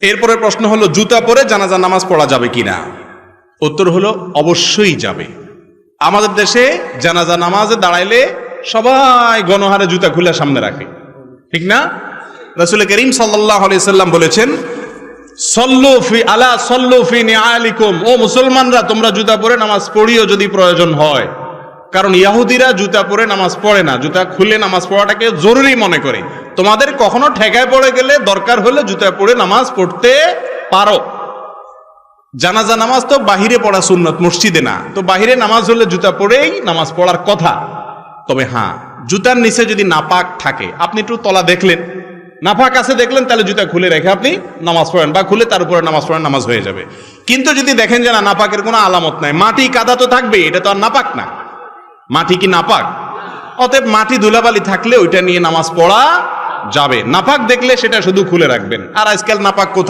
এরপরে প্রশ্ন হলো, জুতা পরে জানাজা নামাজ পড়া যাবে কিনা? উত্তর হলো অবশ্যই যাবে। আমাদের দেশে জানাজা নামাজে দাঁড়াইলে সবাই গণহারে জুতা খুলে সামনে রাখে, ঠিক না? রাসূল করিম সাল্লাল্লাহু আলাইহি সাল্লাম বলেছেন, সল্লু ফি আলা সল্লু ফি নিআলিকুম, ও মুসলমানরা তোমরা জুতা পরে নামাজ পড়িও যদি প্রয়োজন হয়। কারণ ইহুদিরা জুতা পরে নামাজ পড়ে না, জুতা খুলে নামাজ পড়াটাকে জরুরি মনে করে। তোমাদের কখনো ঠেকায় পড়ে গেলে দরকার হলে জুতা পরে নামাজ পড়তে পারো। জানাজা নামাজ তো বাহিরে পড়া সুন্নত, মসজিদে না। তো বাহিরে নামাজ হলে জুতা পরেই নামাজ পড়ার কথা। তবে হ্যাঁ, জুতার নিচে যদি নাপাক থাকে, আপনি একটু তলা দেখলেন, নাপাক আছে দেখলেন, তাহলে জুতা খুলে রেখে আপনি নামাজ পড়েন, বা খুলে তার উপরে নামাজ পড়েন, নামাজ হয়ে যাবে। কিন্তু যদি দেখেন যে না, নাপাকের কোনো আলামত নাই, মাটি কাদা তো থাকবে, এটা তো আর নাপাক না। মাটি কি নাপাক? অতএব মাটি ধুলাবালি থাকলে ওইটা নিয়ে নামাজ পড়া যাবে। নাপাক দেখলে সেটা শুধু খুলে রাখবেন। আর আজকাল নাপাক কোথায়